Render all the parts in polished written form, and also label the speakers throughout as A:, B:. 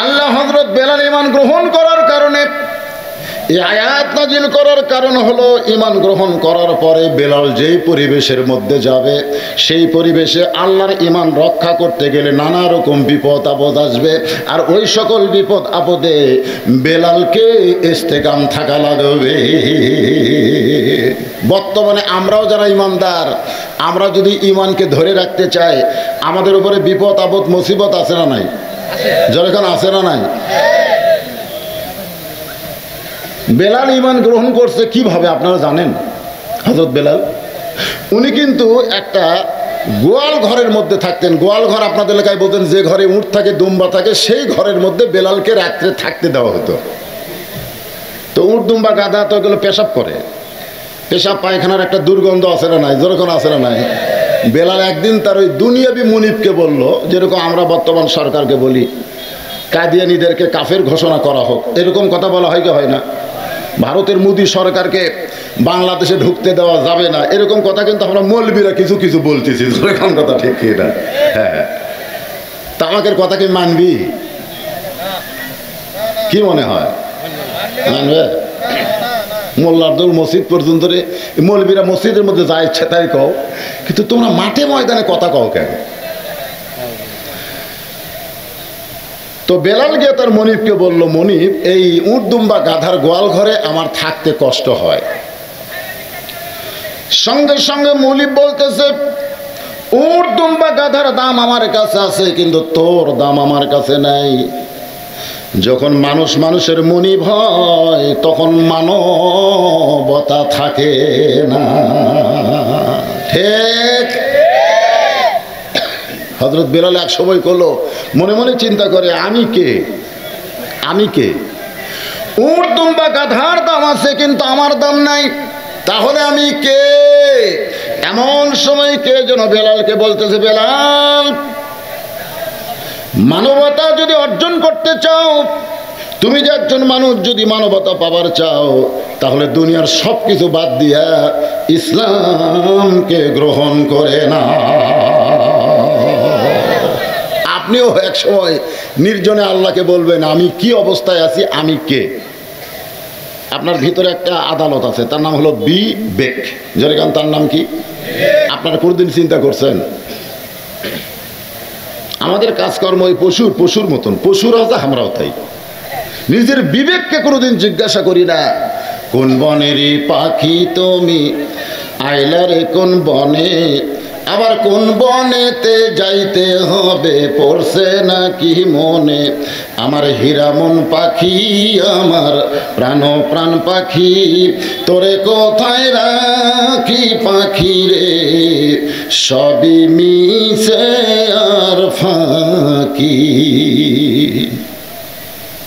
A: আল্লাহ হযরত বেলাল ঈমান গ্রহণ করার কারণে এই আয়াত নাজিল করার কারণ হলো ঈমান গ্রহণ করার পরে বেলাল যেই পরিবেশের মধ্যে যাবে সেই পরিবেশে আল্লাহর ঈমান রক্ষা করতে গেলে নানা রকম বিপদ আপদ আসবে, আর ওই সকল বিপদ আপদে বেলালকে ইস্তেকাম থাকা লাগবে। বর্তমানে আমরাও যারা ঈমানদার, আমরা যদি ঈমানকে ধরে রাখতে চাই, আমাদের উপরে বিপদ আপদ মুসিবত আছে না নাই? যেরকম আছে না নাই? বেলাল ঈমান গ্রহণ করছে কিভাবে আপনারা জানেন? হযরত বেলাল উনি কিন্তু একটা গোয়াল ঘরের মধ্যে থাকতেন। গোয়াল ঘর আপনাদের এলাকায় বলতেন যে ঘরে উট থাকে, দুম্বা থাকে, সেই ঘরের মধ্যে বেলালকে রাত্রে থাকতে দেওয়া হতো। তো উট, দুম্বা, গাধা তো এগুলো পেশাব করে, পেশাব পায়খানার একটা দুর্গন্ধ আছে না নাই? যেরকম আছে না নাই? বেলাল একদিন তার ওই দুনিয়াবি মুনিবকে বলল, যেরকম আমরা বর্তমান সরকারকে বলি কাদিয়ানীদেরকে কাফের ঘোষণা করা হোক, এরকম কথা বলা হয় কি হয় না? ভারতের মোদী সরকারকে বাংলাদেশে ঢুকতে দেওয়া যাবে না, এরকম কথা কিন্তু আমরা মৌলবীরা কিছু কিছু বলতেছি। এরকম কথা ঠিক কি না? হ্যাঁ, তামাকের কথা কি মানবি? কি মনে হয় মানবে? মোল্লারদুল মসজিদ পর্যন্ত মৌলবীরা মসজিদের মধ্যে যা ইচ্ছে তাই কও, কিন্তু তোমরা মাঠে ময়দানে কথা কও কেন? তো বেলাল গিয়ে তার মনিবকে বলল, মনিব, এই উট দুম্বা গাধার গোয়াল ঘরে আমার থাকতে কষ্ট হয়। সঙ্গে সঙ্গে মনিব বলতেছে, উট দুম্বা গাধার দাম আমার কাছে আছে, কিন্তু তোর দাম আমার কাছে নাই। যখন মানুষ মানুষের মনিব হয় তখন মানবতা থাকে না, ঠিক? হযরত বেলাল এক সময় করলো, মনে মনে চিন্তা করে, আমি কে? আমি কে? উট দুম্বা গাধার দাম আছে কিন্তু আমার দাম নাই, তাহলে আমি কে? এমন সময় কে যেন বেলালকে বলতেছে, বেলাল, মানবতা যদি অর্জন করতে চাও, তুমি যে একজন মানুষ, যদি মানবতা পাবার চাও, তাহলে দুনিয়ার সব কিছু বাদ দিয়া ইসলামকে গ্রহণ করে না। আপনিও এক সময় নির্জনে আল্লাহকে বলবেন, আমি কি অবস্থায় আছি, আমি কে? আপনার ভিতরে একটা আদালত আছে, তার নাম হলো বিবেক। যেরকম তার নাম কি? আপনারা কোনদিন চিন্তা করছেন? আমাদের কাজকর্ম ওই পশুর মতন, পশুরাও যা আমরাও তাই। নিজের বিবেককে কোনোদিন জিজ্ঞাসা করি না, কোন বনেরই পাখি তুমি, আইলারে কোন বনে, আবার কোন বনেতে যাইতে হবে, পড়ছে নাকি মনে। আমার হীরামন পাখি, আমার প্রাণ পাখি, তোরে কোথায় রাখি পাখি রে, সবই মিছে আর ফাঁকি।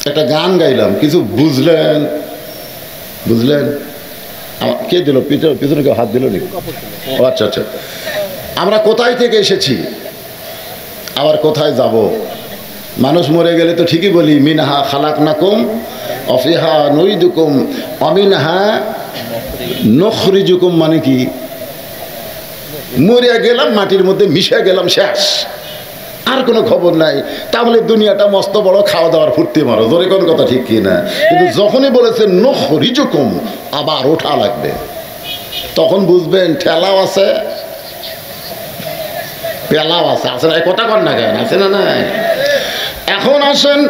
A: একটা গান গাইলাম, কিছু বুঝলেন? বুঝলেন? কে দিল? পিছনে কেউ হাত দিল নাকি? ও আচ্ছা আচ্ছা। আমরা কোথায় থেকে এসেছি, আবার কোথায় যাব? মানুষ মরে গেলে তো ঠিকই বলি, মিনহা খালাকনাকুম অফিহা নুইদুকুম অমিনহা নখরিজুকুম। মানে কি? মরে গেলাম, মাটির মধ্যে মিশে গেলাম, শেষ, আর কোনো খবর নাই। তাহলে দুনিয়াটা মস্ত বড়, খাওয়া দাওয়ার ফুর্তি মারো, ধরে কোন কথা ঠিক কি না? কিন্তু যখনই বলেছে নখরিজুকুম, আবার ওঠা লাগবে, তখন বুঝবেন ঠেলাও আছে, পেলাও আছে। আছে না? কথা কর না কেন? আছে না? নাই। এখন আসেন,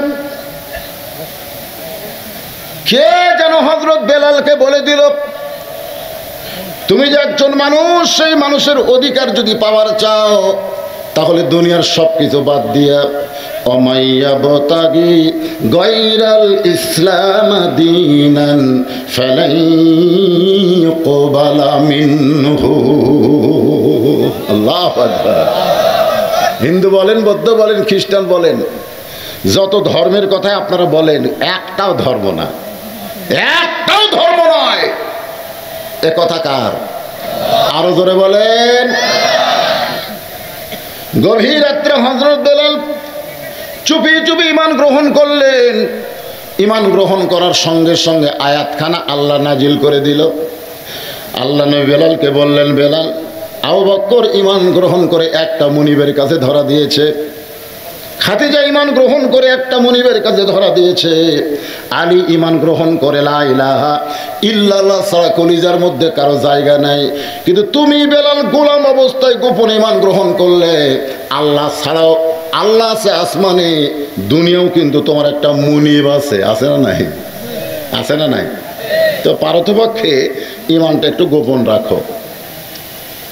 A: কে যেন হযরত বেলালকে বলে দিল, তুমি যে একজন মানুষ, সেই মানুষের অধিকার যদি পাওয়ার চাও, তাহলে দুনিয়ার সব কিছু বাদ দিয়া অমাইয়াবতাগি গায়রাল ইসলাম দীনান ফালাই ইউকবালা মিনহু। আল্লাহু আকবার। হিন্দু বলেন, বৌদ্ধ বলেন, খ্রিস্টান বলেন, যত ধর্মের কথাই আপনারা বলেন, একটাও ধর্ম না, একটাও ধর্ম নয়। এ কথা কার? আরো জোরে বলেন। গভীর রাত্রে হযরত বেলাল চুপি চুপি ঈমান গ্রহণ করলেন। ঈমান গ্রহণ করার সঙ্গে সঙ্গে আয়াতখানা আল্লাহ নাজিল করে দিল। আল্লাহ নবী বেলালকে বললেন, বেলাল, আবু বকর ঈমান গ্রহণ করে একটা মুনিবের কাছে ধরা দিয়েছে, খাদিজা ঈমান গ্রহণ করে একটা মুনিবের কাছে ধরা দিয়েছে, আলী ঈমান গ্রহণ করে লা ইলাহা ইল্লাল্লাহ ছাড়া কলিজার মধ্যে কারো জায়গা নাই। কিন্তু তুমি বেলাল গোলাম অবস্থায় গোপন ঈমান গ্রহণ করলে, আল্লাহ ছাড়াও আল্লাহ আছে আসমানে, দুনিয়াও কিন্তু তোমার একটা মুনিব আছে, আছে না নাই? আছে না নাই? তো পারতপক্ষে ঈমানটা একটু গোপন রাখো।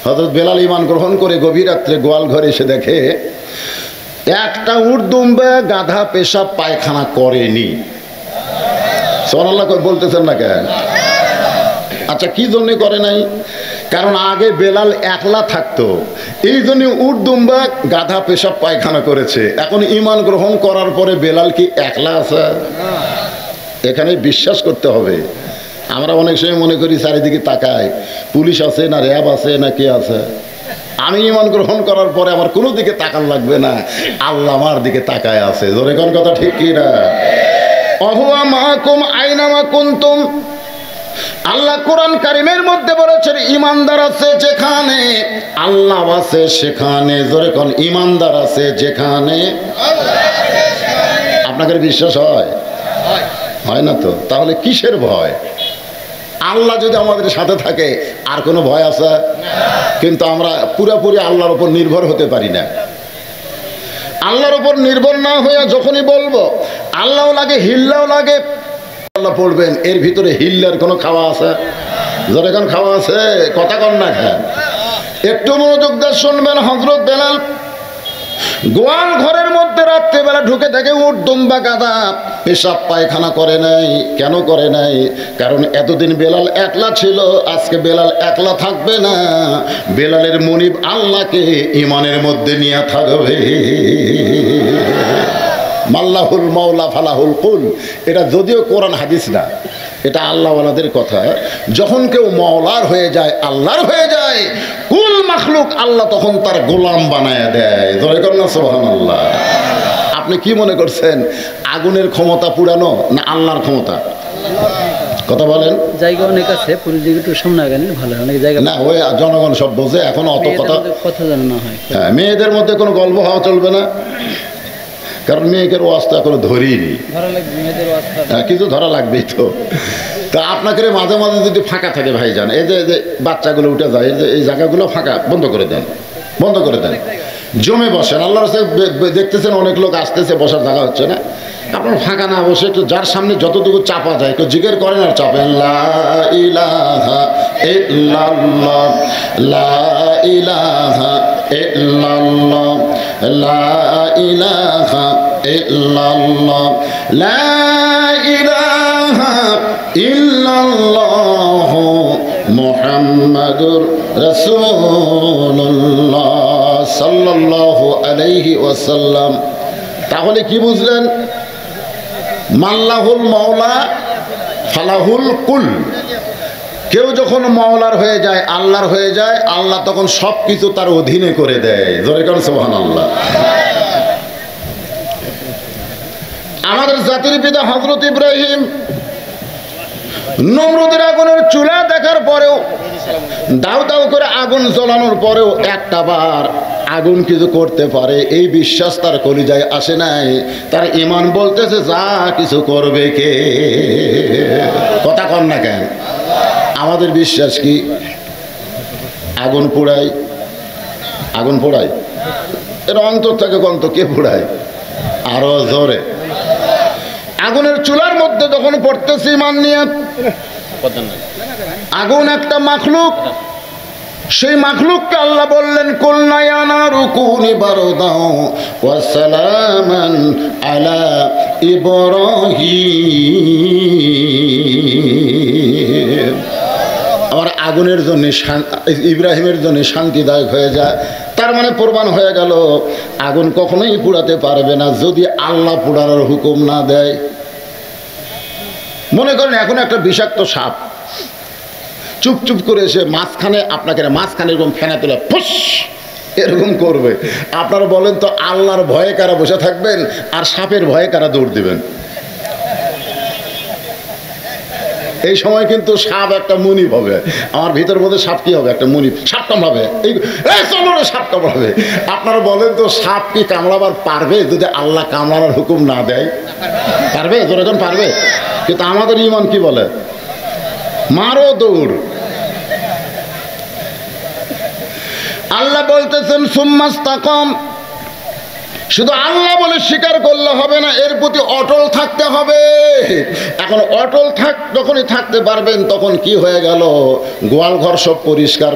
A: হযরত বেলাল ঈমান গ্রহণ করে গভীর রাত্রে গোয়াল ঘরে এসে দেখে একটা উট দুম্বা গাধা পেশাব পায়খানা করেনি। সুবহানাল্লাহ বলতেছেন না কেন? আচ্ছা, কি জন্য করে নাই? কারণ আগে বেলাল একলা থাকতো, এই জন্য উট দুম্বা গাধা পেশাব পায়খানা করেছে। এখন ঈমান গ্রহণ করার পরে বেলাল কি একলা আছে? এখানে বিশ্বাস করতে হবে। আমরা অনেক সময় মনে করি চারিদিকে তাকায়, পুলিশ আছে না র্যাব আছে না কে আছে। আমি ঈমান গ্রহণ করার পরে আমার কোনো দিকে তাকান লাগবে না, আল্লাহ আমার দিকে তাকায় আছে। জোরে কোন কথা ঠিক কি না? অহুয়া মাকুম আইনামা কুনতুম। আল্লাহ কোরআন কারিমের মধ্যে বলেছেন ঈমানদার আছে যেখানে আল্লাহ আছে সেখানে। জোরে কোন ঈমানদার আছে যেখানে। আপনাদের বিশ্বাস হয়? হয় না তো? তাহলে কিসের ভয়? আল্লাহ যদি আমাদের সাথে থাকে আর কোনো ভয় আছে? কিন্তু আমরা পুরোপুরি আল্লাহর উপর নির্ভর হতে পারি না। আল্লাহর উপর নির্ভর না হয়ে যখনই বলবো আল্লাহও লাগে হিল্লাও লাগে, আল্লাহ পড়বেন, এর ভিতরে হিল্লার কোনো খাওয়া আছে? যখন খাওয়া আছে কথা কন না খান। একটু মনোযোগ দিয়ে শুনবেন। হযরত বেলাল গোয়াল ঘরের মধ্যে রাত্রেবেলা ঢুকে দেখে উট দুম্বা গাধা পেশাব পায়খানা করে নাই। কেন করে নাই? কারণ এতদিন বেলাল একলা ছিল, আজকে বেলাল একলা থাকবে না, বেলালের মুনিব আল্লাহকে ঈমানের মধ্যে নিয়ে থাকবে। মাল্লাহুল মাওলা ফালাহুল কুল, এটা যদিও কোরআন হাদিস না, এটা আল্লাহওয়ালাদের কথা। যখন কেউ মাওলার হয়ে যায়, আল্লাহর হয়ে যায়, কুল মাখলুক আল্লাহ তখন তার গোলাম বানায় দেয়। ধরে কর না সুবহানাল্লাহ। আপনি কি মনে করছেন আগুনের ক্ষমতা পুরানো না আল্লাহর ক্ষমতা? কথা বলেন।
B: জায়গা অনেক আছে, পুরো দিকে একটু সামনে আগানি ভালো, অনেক জায়গা
A: না ওই জনগণ সব বোঝে, এখন অত কথা
B: যেন না হয়।
A: হ্যাঁ, মেয়েদের মধ্যে কোনো গল্প হওয়া চলবে না, কারণ মেয়েদের ওয়াজটা এখনো ধরিনি। কিছু ধরা লাগবেই তো। তা আপনাকে মাঝে মাঝে যদি ফাঁকা থাকে ভাইজান, এই যে বাচ্চাগুলো উঠে যায়, এই জায়গাগুলো ফাঁকা বন্ধ করে দেন, বন্ধ করে দেন, জমে বসেন। আল্লাহর রাস্তায় দেখতেছেন অনেক লোক আসতেছে, বসার জায়গা হচ্ছে না, আপনার ফাঁকা না বসে একটু যার সামনে যতটুকু চাপা যায় একটু জিকির করেন আর চাপেন। লা ইলাহা ইল্লাল্লাহ, লা ইলাহা ইল্লাল্লাহ, লা ইলাহা ইল্লাল্লাহ, লা ইলাহা ইল্লাল্লাহ মুহাম্মাদুর রাসূলুল্লাহ সাল্লাল্লাহু আলাইহি ওয়াসাল্লাম। তাহলে কি বুঝলেন? মাল্লাহুল মাওলা ফালাহুল কুল। কেউ যখন মাওলার হয়ে যায়, আল্লাহর হয়ে যায়, আল্লাহ তখন সব কিছু তার অধীনে করে দেয়। জোরে করেন সুবহানাল্লাহ। আমাদের জাতির পিতা হযরত ইব্রাহিম নমরুদের আগুনের চুলা দেখার পরেও, দাউ দাউ করে আগুন জ্বলানোর পরেও একটা বার আগুন কিছু করতে পারে এই বিশ্বাস তার কলিজায় আসে নাই। তার ঈমান বলতেছে যা কিছু করবে কে? কথা কন না কেন? আমাদের বিশ্বাস কি আগুন পোড়ায়? আগুন পোড়ায়? এর অন্তর থেকে কন্ত কে পোড়ায়? আরো জোরে। আগুনের চুলার মধ্যে যখন পড়তেছে ঈমান নিয়ে, আগুন একটা মাখলুক, সেই মাখলুককে আল্লাহ বললেন কুলনা ইয়া নারু কুনি বারদাও ওয়া সালামান আলা ইব্রাহিম। আমার আগুনের জন্য ইব্রাহিমের জন্য শান্তিদায়ক হয়ে যায়। তার মানে প্রমাণ হয়ে গেল আগুন কখনোই পোড়াতে পারবে না যদি আল্লাহ পোড়ানোর হুকুম না দেয়। মনে করেন এখন একটা বিষাক্ত সাপ চুপ চুপ করে এসে মাঝখানে, আপনাকে মাঝখানে এরকম ফেনা তুলে ফুস এরকম করবে, আপনারা বলেন তো আল্লাহর ভয়ে কারা বসে থাকবেন আর সাপের ভয়ে কারা দৌড় দিবেন? এই সময় কিন্তু সাপ একটা মুনিপ হবে, আমার ভিতর মধ্যে সাপ কি হবে, একটা মুনিপ, সাপ কামড়াবে, এই চলো রে সাপ কামড়াবে। আপনারা বলেন তো সাপ কি কামড়াবার পারবে যদি আল্লাহ কামড়ানোর হুকুম না দেয়? পারবে? যখন পারবে। কিন্তু আমাদের ইমান কি বলে? মারো দৌড়। আল্লাহ বলতেছেন সুম্মাস্তাকাম, শুধু আল্লাহ বলে স্বীকার করলে হবে না, এর প্রতি অটল থাকতে হবে। এখন অটল যখনই থাকতে পারবেন তখন কি হয়ে গেল, গোয়াল ঘর সব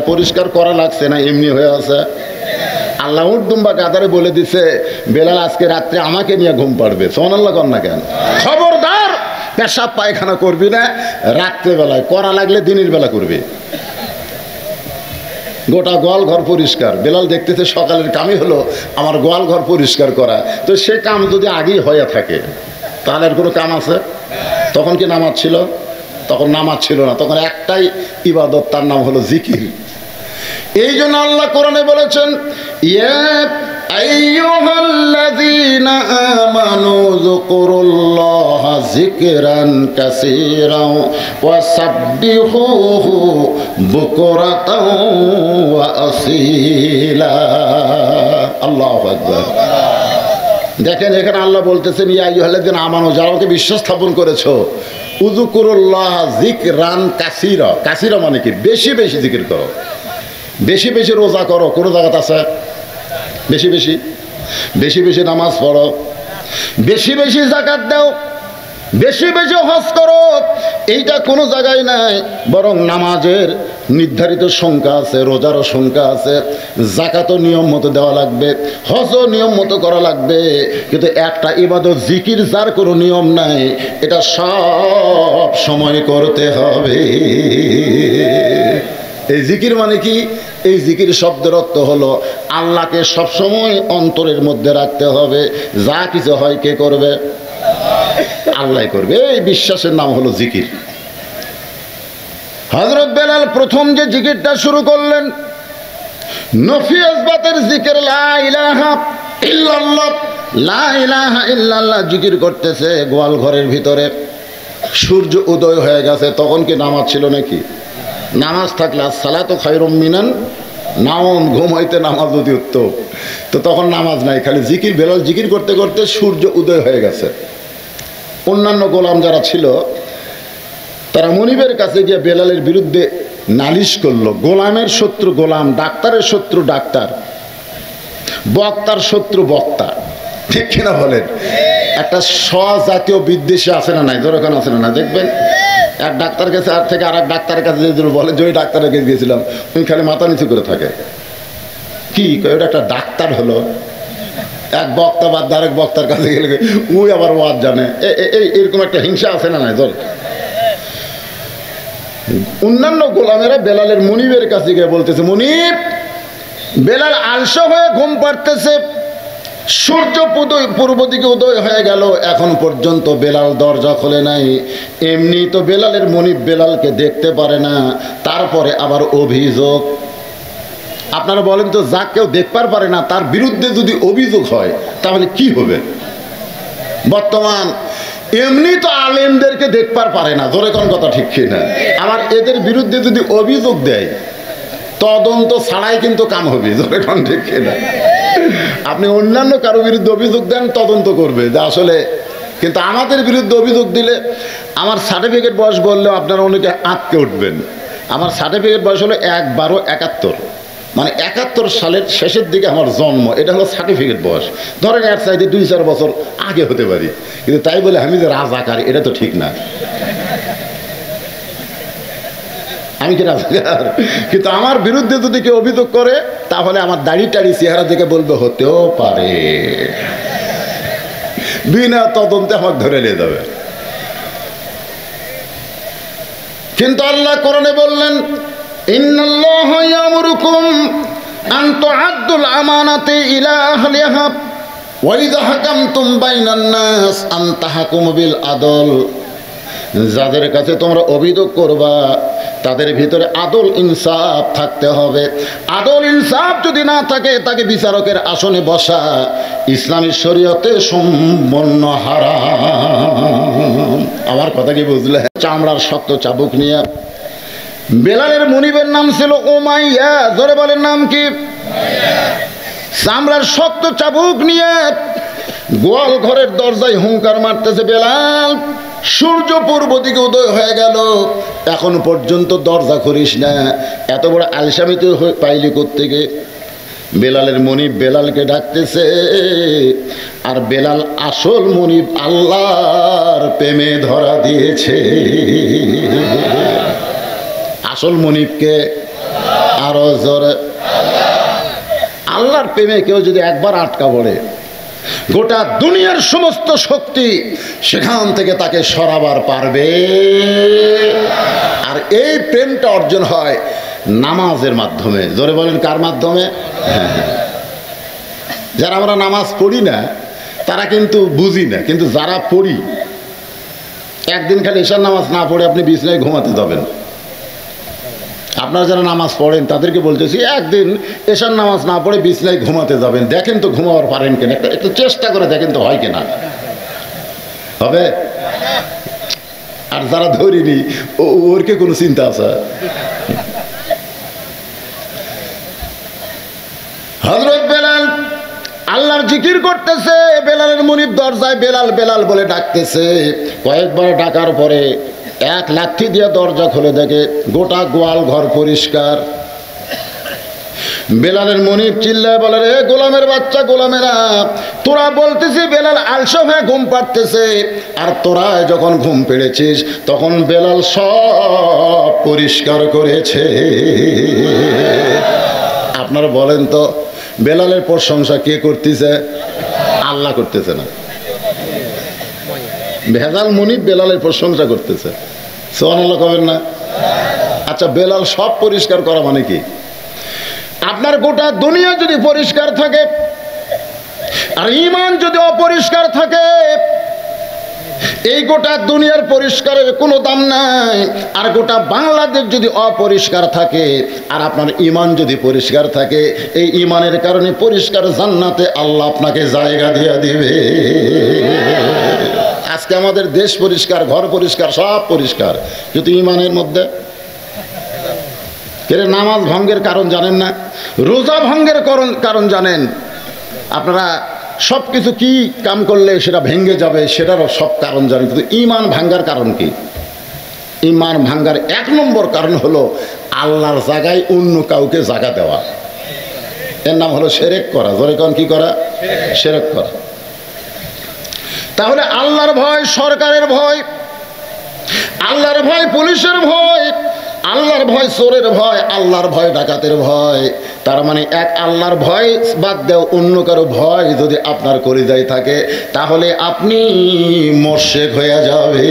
A: পরিষ্কার করা লাগছে না, এমনি হয়ে আছে। আল্লাহ উর্দুম্বা কাতারে বলে দিছে বেলাল আজকে রাত্রে আমাকে নিয়ে ঘুম পাড়বে। সুবহানাল্লাহ কর না কেন? খবরদার পেশাব পায়খানা করবি না রাত্রেবেলায়, করা লাগলে দিনের বেলা করবি। গোটা গোয়াল ঘর পরিষ্কার। বেলাল দেখতেছে সকালের কামই হলো আমার গোয়াল ঘর পরিষ্কার করা। তো সেই কাম যদি আগেই হয়ে থাকে তাহলে আর কোনো কাম আছে? তখন কি নামাজ ছিল? তখন নামাজ ছিল না, তখন একটাই ইবাদত, তার নাম হলো জিকির। এই জন্য আল্লাহ কোরআনে বলেছেন ইয়া আইয়ুহাল্লাযীনা আমানু যকুরুল্লাহা যিকরান কাসীরান ওয়া সাব্বিহুহু বুকরাতাও ওয়া আসীলা। আল্লাহু আকবার। দেখেন এখানে আল্লাহ বলতেছেন ইয়া আইয়ুহাল্লাযীনা আমানু, যারা ওকে বিশ্বাস স্থাপন করেছো, উযকুরুল্লাহ যিকরান কাসীরা। কাসীরা মানে কি? বেশি বেশি জিকির করো, বেশি বেশি রোজা করো। কোনো জায়গাতে আছে? বেশি বেশি নামাজ পড়ো, বেশি বেশি যাকাত দাও, বেশি বেশি হজ করো। এইটা কোনো জায়গায় নাই, বরং নামাজের নির্ধারিত সংখ্যা আছে, রোজারও সংখ্যা আছে, যাকাতও নিয়ম মতো দেওয়া লাগবে, হজও নিয়ম মতো করা লাগবে। কিন্তু একটা ইবাদত জিকির যার কোনো নিয়ম নাই, এটা সব সময় করতে হবে। এই জিকির মানে কি? এই জিকির শব্দের অর্থ হলো আল্লাহকে সবসময় অন্তরের মধ্যে রাখতে হবে। যা কিছু হয় কে করবে? আল্লাহ করবে। এই বিশ্বাসের নাম হলো জিকির। হযরত বেলাল প্রথম যে জিকিরটা শুরু করলেন নফি ইসবাতের জিকির, লা ইলাহা ইল্লাল্লাহ, লা ইলাহা ইল্লাল্লাহ জিকির করতেছে গোয়াল ঘরের ভিতরে। সূর্য উদয় হয়ে গেছে, তখন কি নামাজ ছিল নাকি? নামাজ থাকলে আসসালাতু খায়রুম মিনান নাওম, ঘুম হইতে নামাজ অতি উত্তম। তো তখন নামাজ নাই, খালি জিকির। বেলাল জিকির করতে করতে সূর্য উদয় হয়ে গেছে। অন্যান্য গোলাম যারা ছিল তারা মনিবের কাছে গিয়ে বেলালের বিরুদ্ধে নালিশ করলো। গোলামের শত্রু গোলাম, ডাক্তারের শত্রু ডাক্তার, বক্তার শত্রু বক্তা। ঠিক কিনা বলেন? একটা স্বজাতীয় বিদ্বেষী আছে না নাই? যেরকম আছে না না? দেখবেন এক ডাক্তার কাছে আর থেকে আর এক ডাক্তারের কাছে যদি বলে যে ওই ডাক্তারের কাছে গিয়েছিলাম, উনি খালি মাথা নিচু করে থাকে। কি ওটা একটা ডাক্তার হলো? এক বক্তা বাদ আরেক বক্তার কাছে গেলে ওই আবার ওয়াজ জানে, এরকম একটা হিংসা আছে না নাই? ধর অন্যান্য গোলামেরা বেলালের মুনিবের কাছে গিয়ে বলতেছে, মুনিব, বেলাল আলসা হয়ে ঘুম পাড়তেছে, সূর্য পূর্ব দিকে উদয় হয়ে গেল, এখন পর্যন্ত বেলাল দরজা খোলে নাই। এমনি তো বেলালের মুনিব বেলালকে দেখতে পারে না, তারপরে আবার অভিযোগ। আপনারা বলেন তো, যা কেউ দেখবার পারে না তার বিরুদ্ধে যদি অভিযোগ হয় তাহলে কি হবে? বর্তমান এমনি তো আলেমদেরকে দেখবার পারে না, ধরে কোন কথা ঠিক কিনা? আমার এদের বিরুদ্ধে যদি অভিযোগ দেয়, তদন্ত ছাড়াই কিন্তু কাম হবে, ধরে কোন ঠিক কিনা? আপনি অন্যান্য কারো বিরুদ্ধে অভিযোগ দেন, তদন্ত করবে যে আসলে। কিন্তু আমাদের বিরুদ্ধে অভিযোগ দিলে, আমার সার্টিফিকেট বয়স বললেও আপনারা অনেকে আঁতকে উঠবেন। আমার সার্টিফিকেট বয়স হলো ১/১২/৭১, মানে ৭১ সালের শেষের দিকে আমার জন্ম। এটা হলো সার্টিফিকেট বয়স। ধরেন এক চাইতে ২-৪ বছর আগে হতে পারি, কিন্তু তাই বলে আমি যে রাজাকার, এটা তো ঠিক না। আমি কি রাজাকার? কিন্তু আমার বিরুদ্ধে যদি কেউ অভিযোগ করে তাহলে আমার দাড়ি টাড়ি চেহারা দেখে বলবে হতেও পারে, বিনা তদন্তে আমাকে ধরে নিয়ে যাবে। কিন্তু আল্লাহ কোরআনে বললেন, ইন্নাল্লাহা ইয়ামুরুকুম আন তুআদ্দুল আমানাতি ইলা আহলিহা ওয়া ইযা হাকামতুম বাইনান নাস আন তাহকুমু বিল আদল। যাদের কাছে তোমরা অভিযোগ করবা তাদের ভিতরে আদল ইনসাফ থাকতে হবে। আদল ইনসাফ যদি না থাকে তাকে বিচারকের আসনে বসা ইসলামী শরীয়তে সম্পূর্ণ হারাম। আমার কথা কি বুঝলে? চামড়ার শক্ত চাবুক নিয়ে বেলালের মুনিবের নাম ছিল উমাইয়া, জোরে বলেন নাম কি? চামড়ার শক্ত চাবুক নিয়ে গোয়াল ঘরের দরজায় হুঙ্কার মারতেছে, বেলাল সূর্য পূর্ব দিকে উদয় হয়ে গেল, এখন পর্যন্ত দরজা খুলিস না। এত বড় আলসামি তো পাইলি কোত্থেকে? বেলালের মনিব বেলালকে ডাকতেছে, আর বেলাল আসল মনিব আল্লাহর প্রেমে ধরা দিয়েছে। আসল মনিবকে আরো জোরে, আল্লাহর প্রেমে কেউ যদি একবার আটকা পড়ে, গোটা দুনিয়ার সমস্ত শক্তি সেখান থেকে তাকে সরাবার পারবে। আর এই প্রেমটা অর্জন হয় নামাজের মাধ্যমে। জোরে বলেন কার মাধ্যমে? যারা আমরা নামাজ পড়ি না তারা কিন্তু বুঝি না, কিন্তু যারা পড়ি, একদিন খালি এশার নামাজ না পড়ে আপনি বিছানায় ঘুমাতে যাবেন। আপনারা যারা নামাজ পড়েন তাদেরকে বলতেছি, একদিন এশার নামাজ না পড়ে বিছানায় ঘুমাতে যাবেন, দেখেন তো ঘুমাবার পারেন কিনা, একটু চেষ্টা করে দেখেন তো হয় কিনা। হবে? আর যারা ধরিনি ওরকে কোনো চিন্তা আছে? হযরত বেলাল আল্লাহর জিকির করতেছে, বেলালের মুনিব দরজায় বেলাল বেলাল বলে ডাকতেছে। কয়েকবার ডাকার পরে এক লাঠি দিয়ে দরজা খুলে দেখে গোটা গোয়াল ঘর পরিষ্কার। বেলালের মুনিব চিল্লায় বলে, রে গোলামের বাচ্চা, গোলামেরা, তোরা বলতেছি বেলাল আলসা হয়ে ঘুম পাড়তেছে, আর তোরা যখন ঘুম পেড়েছিস তখন বেলাল সব পরিষ্কার করেছে। আপনারা বলেন তো, বেলালের প্রশংসা কে করতেছে? আল্লাহ করতেছে না, ভেজাল মুনিব বেলালের প্রশংসা করতেছে। সুবহানাল্লাহ কবেন না? আচ্ছা, বেলাল সব পরিষ্কার করা মানে কি? আপনার গোটা দুনিয়া যদি পরিষ্কার থাকে আর ঈমান যদি অপরিষ্কার থাকে, এই গোটা দুনিয়ার পরিষ্কারের কোনো দাম নাই। আর গোটা বাংলাদেশ যদি অপরিষ্কার থাকে আর আপনার ঈমান যদি পরিষ্কার থাকে, এই ঈমানের কারণে পরিষ্কার জান্নাতে আল্লাহ আপনাকে জায়গা দিয়ে দিবে। আজকে আমাদের দেশ পরিষ্কার, ঘর পরিষ্কার, সব পরিষ্কার, কিন্তু ঈমানের মধ্যে নামাজ ভঙ্গের কারণ জানেন না, রোজা ভঙ্গের কারণ জানেন। আপনারা সব কিছু কি কাম করলে সেটা ভেঙে যাবে সেটারও সব কারণ জানেন, কিন্তু ঈমান ভাঙ্গার কারণ কি? ঈমান ভাঙ্গার এক নম্বর কারণ হলো আল্লাহর জায়গায় অন্য কাউকে জায়গা দেওয়া। এর নাম হলো শিরক করা। জোরে কোন কি করা? শিরক করা। তাহলে আল্লাহর ভয়, সরকারের ভয়, আল্লাহর ভয় পুলিশের ভয়, আল্লাহর ভয় চোরের ভয়, আল্লাহর ভয় ডাকাতের ভয়। তার মানে এক আল্লাহর ভয় বাদ দেও, অন্য কারো ভয় যদি আপনার কলিজায় থাকে তাহলে আপনি মোরশেক হয়ে যাবে।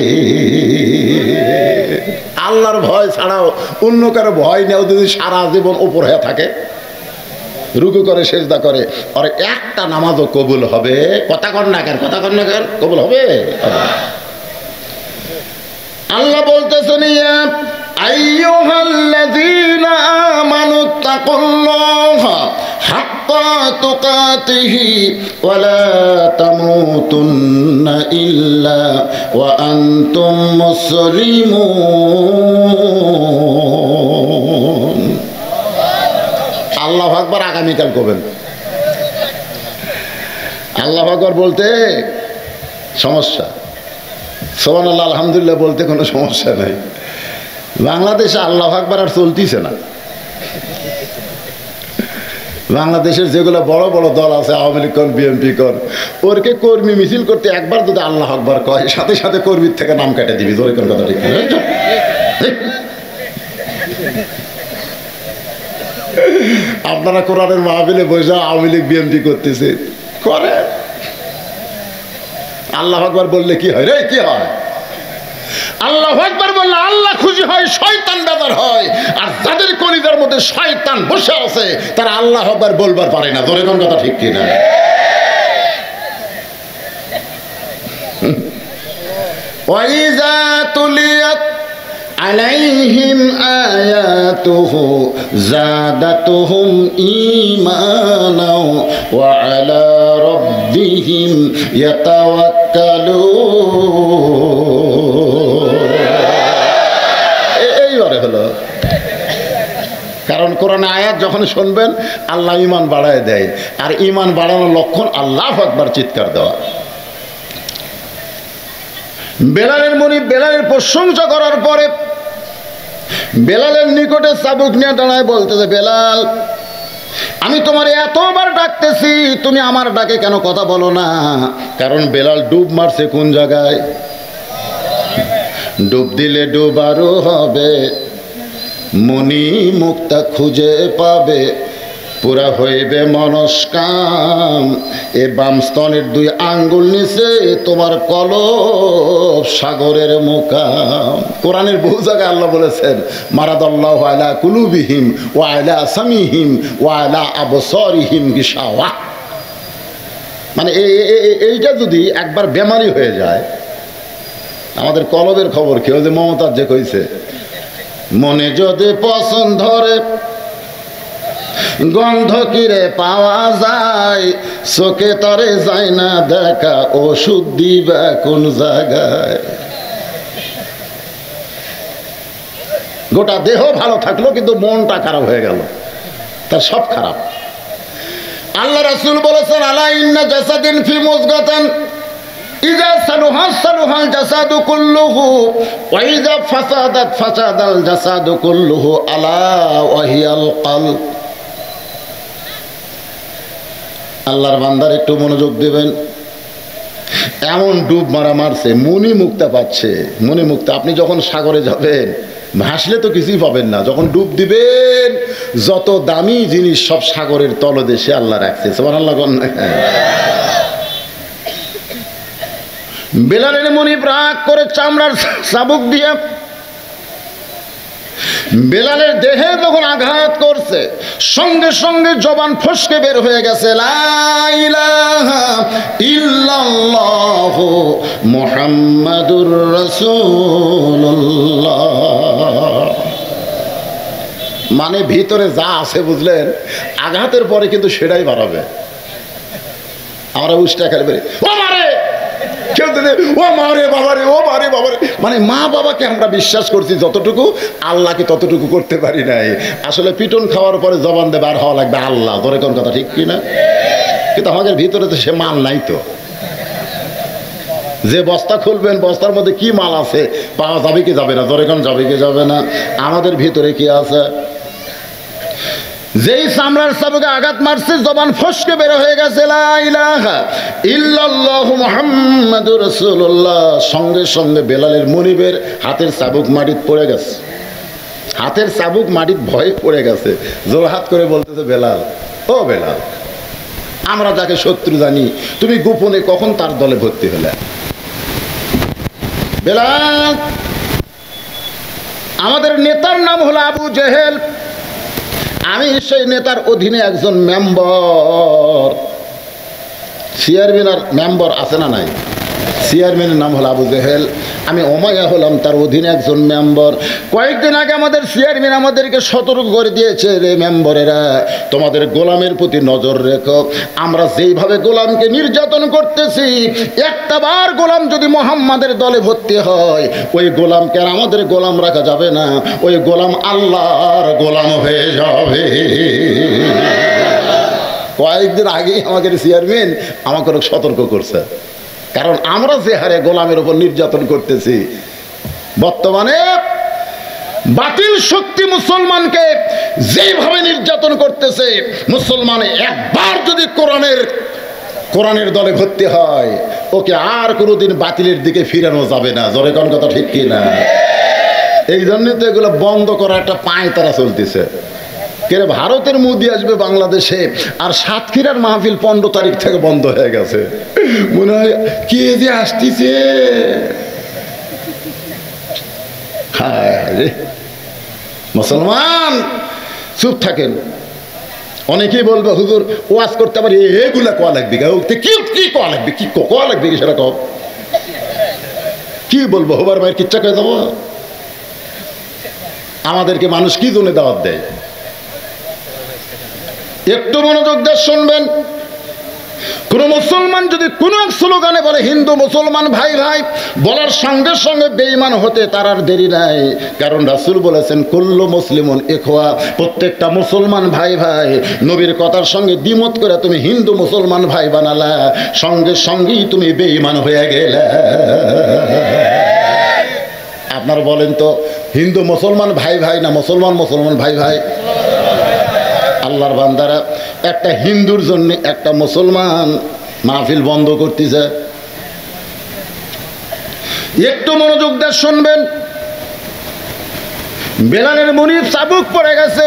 A: আল্লাহর ভয় ছাড়াও অন্য কারো ভয় নেও যদি সারা জীবন উপর হয়ে থাকে, রুকু করে সেজদা করে, আর একটা নামাজও কবুল হবে। কথা কর না কেন? কথা কর না কেন? কবুল হবে? আল্লাহ বলতেছেন, ইয়া আইয়ুহাল্লাযীনা আমানুত্তাকুল্লাহা হাক্কা তুকাতিহি ওয়া লা তামুতুন্না ইল্লা ওয়া আনতুম মুসলিমুন। আল্লাহু আকবার আগামীকাল করবেন। আল্লাহু আকবার বলতে সমস্যা, সুবহানাল্লাহ আলহামদুলিল্লাহ বলতে কোনো সমস্যা নাই। বাংলাদেশে আল্লাহু আকবার আর চলতিছে না। বাংলাদেশের যেগুলো বড় বড় দল আছে, আওয়ামী লীগ কর, বিএনপি কর, ওরকে কর্মী মিছিল করতে একবার যদি আল্লাহু আকবার কয়, সাথে সাথে কর্মীর থেকে নাম কেটে দিবি। জোরে কোন কথা ঠিক? আপনারা কোরআনের মাহফিলে বসে আওয়ামী লীগ বিএনপি করতেছে, করে। আল্লাহু আকবার বললে কি হয় রে? কি হয়? আল্লাহু আকবার বললে আল্লাহ খুশি হয়, শয়তান বেজার হয়। আর যাদের কলিজার মধ্যে শয়তান বসে আছে তারা আল্লাহু আকবার বলবার পারে না। জোরে কোন কথা ঠিক কিনা? ওয়াইজা তুলিয়াত আলাইহিম আয়াতুহু যাদাতুহুম ঈমানাও ওয়া আলা রাব্বিহিম ইয়াতাওয়াক্কালুন। এইবারে হলো, কারণ কোরআনে আয়াত যখন শুনবেন আল্লাহ ঈমান বাড়ায় দেয়, আর ঈমান বাড়ানোর লক্ষণ আল্লাহু আকবার চিৎকার দেওয়া। বেলালের মুনিব বেলালের প্রশংসা করার পরে বেলালের নিকটে চাবুক নিয়ে দাঁড়ায়, বলতেছে, বেলাল, আমি তোমার এতবার ডাকতেছি, তুমি আমার ডাকে কেন কথা বলো না? কারণ বেলাল ডুব মারছে কোন জায়গায়? ডুব দিলে ডুবারও হবে, মনি মুক্তা খুঁজে পাবে, পুরা হইবে মনস্কাম। এ বাম স্তনের 2 আঙ্গুল নিচে তোমার কলব সাগরের মুকাম। কোরআনের বহু জায়গায় আল্লাহ বলেছেন, মারাদাল্লাহু আলা কুলুবিহিম ওয়া আলা সামিহিম ওয়া আলা আবসারিহিম গিশাওয়া। মানে এইটা যদি একবার বেমারি হয়ে যায়, আমাদের কলবের খবর কি? ওই যে মমতাজ যে কইছে, মনে যদি পছন্দ ধরে গন্ধ কিরে পাওয়া যায়, চোখে তরে যায় না দেখা, ওষুধ দিবা কোন জায়গায়? গোটা দেহ ভালো থাকলো কিন্তু মনটা খারাপ হয়ে গেল, তার সব খারাপ। আল্লাহ রাসূল বলেছেন, আলা ইন্না জাসাদিন ফি মুজগাতান ইযা সালুহা সালুহাল জাসাদু কুল্লুহু ওয়া ইযা ফাসাদাত ফাসাদাল জাসাদু কুল্লুহু আলা ওয়া হিয়াল কলব। আল্লাহর বান্দার একটু মনোযোগ দেবেন। এমন ডুব মারা মারছে, মনি মুক্তা পাচ্ছে। মনি মুক্তা আপনি যখন সাগরে যাবেন, ভাসলে তো কিছুই পাবেন না, যখন ডুব দিবেন যত দামি জিনিস সব সাগরের তলদেশে আল্লাহ রাখছে। সুবহানাল্লাহ। বেলালের মুনিব রাগ করে চামড়ার চাবুক দিয়ে বেলালের দেহে যখন আঘাত করছে, সঙ্গে সঙ্গে জবান ফসকে বের হয়ে গেছে, লা ইলাহা ইল্লাল্লাহু মুহাম্মাদুর রাসূলুল্লাহ। মানে ভিতরে যা আছে বুঝলেন, আঘাতের পরে কিন্তু সেটাই বাড়াবে। আমরা উষ্টা খেলবে, ও মারে কেউ, ও মারে বাবারে, ও মারে বাবারে। মানে মা বাবাকে আমরা বিশ্বাস করছি যতটুকু, আল্লাহকে ততটুকু করতে পারি নাই। আসলে পিটন খাওয়ার পরে জবান দেবে আর হওয়া লাগবে আল্লাহ। ধরে কোন কথা ঠিক কিনা? কিন্তু আমাদের ভিতরে তো সে মাল নাই। তো যে বস্তা খুলবেন, বস্তার মধ্যে কি মাল আছে পাওয়া যাবে কি যাবে না? ধরে কোন যাবে কি যাবে না? আমাদের ভিতরে কি আছে? যেই চামড়ার চাবুকে আঘাত মারছে, জবান ফসকে বের হয়ে গেছে, লা ইলাহা ইল্লাল্লাহু মুহাম্মাদুর রাসূলুল্লাহ। সঙ্গে সঙ্গে বেলালের মুনিবের হাতের চাবুক মাটিতে পড়ে গেছে। হাতের চাবুক মাটিতে ভয়ে পড়ে গেছে। জোরহাত করে বলতেছে, বেলাল, ও বেলাল, আমরা যাকে শত্রু জানি, তুমি গোপনে কখন তার দলে ভর্তি হলে? বেলাল, আমাদের নেতার নাম হলো আবু জেহেল। আমি সেই নেতার অধীনে একজন মেম্বার। চেয়ারম্যানের মেম্বার আছে না নাই? চেয়ারম্যানের নাম হলো আবু জেহেল। আমি ওমাইয়া হলাম তার অধীনে একজন মেম্বার। কয়েকদিন আগে আমাদের চেয়ারম্যান আমাদেরকে সতর্ক করে দিয়েছে, রে মেম্বারেরা, তোমাদের গোলামের প্রতি নজর রেখো। আমরা যেইভাবে গোলামকে নির্যাতন করতেছি, একটা বার গোলাম যদি মুহাম্মাদের দলে ভর্তি হয়, ওই গোলামকে আর আমাদের গোলাম রাখা যাবে না, ওই গোলাম আল্লাহর গোলাম হয়ে যাবে। কয়েকদিন আগেই আমাদের চেয়ারম্যান আমাকে সতর্ক করছে, কারণ আমরা যে হারে গোলামের উপর নির্যাতন করতেছি, বর্তমানে বাতিল শক্তি মুসলমানকে যেভাবে নির্যাতন করতেছে, মুসলমান একবার যদি কোরআনের দলে ভর্তি হয়, ওকে আর কোনোদিন বাতিলের দিকে ফিরানো যাবে না। জোরে কোন কথা ঠিক কি না? এই জন্য তো এগুলো বন্ধ করা একটা পায়তারা চলতেছে। কে ভারতের মোদি আসবে বাংলাদেশে, আর সাতক্ষীরার মাহফিল 15 তারিখ থেকে বন্ধ হয়ে গেছে। মনে হয় কে যে আসতেছে। মুসলমান চুপ থাকেন। অনেকেই বলবে, হুজুর ওয়াজ করতে পারি, এগুলা কোয়া লাগবে, কি কোয়া লাগবে, কি কোয়া লাগবে সেটা কব। কি বলবো, হবার ভাইয়ের কিচ্ছা করে দেবো? আমাদেরকে মানুষ কি জন্য দাওয়াত দেয়? একটু মনোযোগ দিয়ে শুনবেন। কোন মুসলমান যদি কোন এক স্লোগানে বলে হিন্দু মুসলমান ভাই ভাই, বলার সঙ্গে সঙ্গে বেঈমান হতে তার আর দেরি নাই। কারণ রাসূল বলেছেন কুল্লু মুসলিমুন ইখওয়া, প্রত্যেকটা মুসলমান ভাই ভাই। নবীর কথার সঙ্গে দ্বিমত করে তুমি হিন্দু মুসলমান ভাই বানালা, সঙ্গে সঙ্গেই তুমি বেঈমান হয়ে গেলে। আপনারা বলেন তো, হিন্দু মুসলমান ভাই ভাই না মুসলমান মুসলমান ভাই ভাই? আল্লাহর বান্দারা, একটা হিন্দুর জন্য একটা মুসলমান মাহফিল বন্ধ করতেছে। একটু মনোযোগ দিয়ে শুনবেন। বেলালের মুনিব চাবুক পড়ে গেছে।